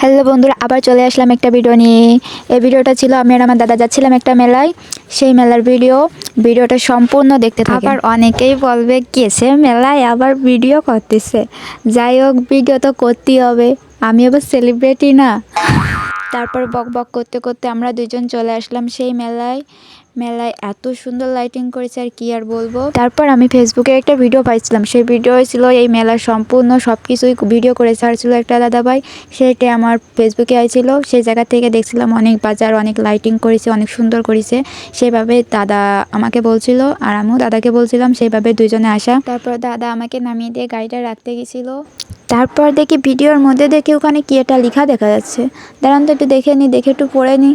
Hello বন্ধুরা, আবার চলে আসলাম একটা ভিডিও নিয়ে। এই ভিডিওটা ছিল আমি আর আমার দাদা যাচ্ছিলাম একটা মেলায়, সেই মেলার ভিডিওটা সম্পূর্ণ দেখতে থাকেন। আবার অনেকেই বলবে কেসে মেলায় আবার ভিডিও করতেছে। যাই হোক, ভিডিও তো করতেই হবে, আমি আবার সেলিব্রিটি না। তারপর বক বক করতে করতে আমরা দুজন চলে আসলাম সেই মেলায়। এত সুন্দর লাইটিং করেছে আর কি আর বলবো। তারপর আমি ফেসবুকে একটা ভিডিও পাইছিলাম, সেই ভিডিও ছিল এই মেলার সম্পূর্ণ সব কিছুই ভিডিও করে ছাড়ছিল একটা দাদাভাই। সেটা আমার ফেসবুকে আইছিল, সেই জায়গা থেকে দেখছিলাম অনেক বাজার, অনেক লাইটিং করেছে, অনেক সুন্দর করেছে। সেভাবে দাদা আমাকে বলছিল আর আমিও দাদাকে বলছিলাম, সেইভাবে দুজনে আসা। তারপর দাদা আমাকে নামিয়ে দিয়ে গাড়িটা রাখতে গেছিলো। তারপর দেখি ভিডিওর মধ্যে দেখি ওখানে কি একটা লেখা দেখা যাচ্ছে। দাঁড়ান তো একটু দেখে একটু পড়ে নি।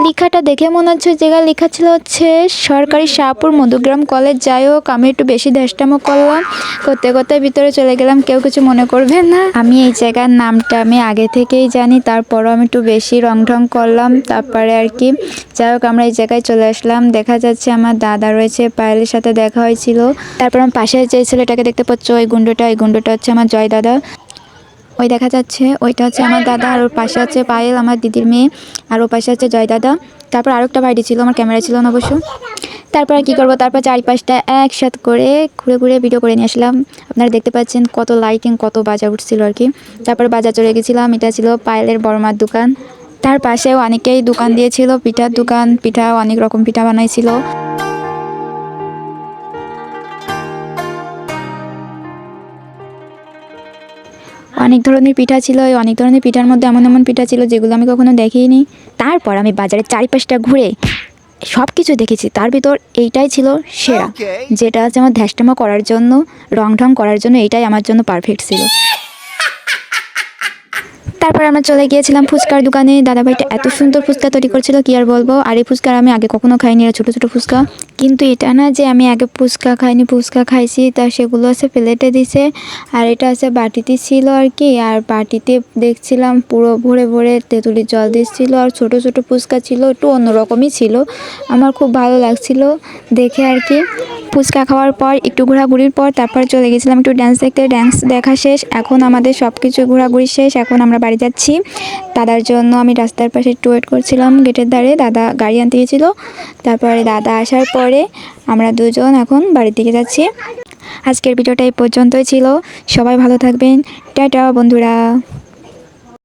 লেখাটা দেখে মনে হচ্ছে জায়গা লেখা ছিল হচ্ছে সরকারি শাহপুর মধুগ্রাম কলেজ। যাই হোক, আমি একটু বেশি দেশটামো করলাম, করতে করতে ভিতরে চলে গেলাম, কেউ কিছু মনে করবে না। আমি এই জায়গার নামটা আমি আগে থেকেই জানি, তারপরও আমি একটু বেশি রং ঢং করলাম। তারপরে আর কি, যাই হোক আমরা এই জায়গায় চলে আসলাম। দেখা যাচ্ছে আমার দাদা রয়েছে, পায়েলের সাথে দেখা হয়েছিল। তারপর আমার পাশে যে ছেলেটাকে দেখতে পাচ্ছ, ওই গুন্ডটা হচ্ছে আমার জয় দাদা। ওই দেখা যাচ্ছে ওইটা হচ্ছে আমার দাদা, আর ওর পাশে আছে পায়েল আমার দিদির মেয়ে, আর ওর পাশে আছে জয় দাদা। তারপর আরেকটা ভাইটি ছিল, আমার ক্যামেরা ছিল না অবশ্য। তারপর আর কী করবো, তারপর 4-5টা একসাথে করে ঘুরে ঘুরে ভিডিও করে নিয়ে আসলাম। আপনারা দেখতে পাচ্ছেন কত লাইটিং, কত বাজা উঠছিল আর কি। তারপর বাজার চলে গেছিলাম, এটা ছিল পায়েলের বড়মার দোকান। তার পাশেও অনেকেই দোকান দিয়েছিল, পিঠার দোকান, পিঠা অনেক রকম পিঠা বানাইছিল। অনেক ধরনের পিঠা ছিল, এই অনেক ধরনের পিঠার মধ্যে এমন এমন পিঠা ছিল যেগুলো আমি কখনো দেখিনি। তারপর আমি বাজারের 4-5টা ঘুরে সব কিছু দেখেছি, তার ভিতর এইটাই ছিল সেরা, যেটা হচ্ছে আমার ধ্যাসটামা করার জন্য, রং ঢং করার জন্য এইটাই আমার জন্য পারফেক্ট ছিল। তারপর আমরা চলে গিয়েছিলাম ফুচকার দোকানে। দাদাভাইটা এত সুন্দর ফুচকা তৈরি করছিল কি আর বলবো। আর এই ফুচকা আমি আগে কখনো খাইনি, আর ছোটো ছোটো ফুচকা। কিন্তু এটা না যে আমি আগে ফুচকা খাইনি, ফুচকা খাইছি, তা সেগুলো আছে প্লেটে দিছে, আর এটা আছে বাটিতে ছিল আর কি। আর বাটিতে দেখছিলাম পুরো ভরে ভরে তেঁতুলির জল দিচ্ছিল, আর ছোটো ছোটো ফুচকা ছিল, একটু অন্যরকমই ছিল। আমার খুব ভালো লাগছিল দেখে আর কি। ফুচকা খাওয়ার পর একটু ঘোরাঘুরির পর তারপর চলে গেছিলাম একটু ড্যান্স দেখতে। ড্যান্স দেখা শেষ, এখন আমাদের সব কিছু ঘোরাঘুরি শেষ, এখন আমরা বাড়ি যাচ্ছি। দাদার জন্য আমি রাস্তার পাশে একটু ওয়েট করছিলাম গেটের ধারে, দাদা গাড়ি আনতে গেছিলো। তারপরে দাদা আসার পরে আমরা দুজন এখন বাড়ির দিকে যাচ্ছি। আজকের ভিডিওটা এই পর্যন্তই ছিল, সবাই ভালো থাকবেন, টাটা বন্ধুরা।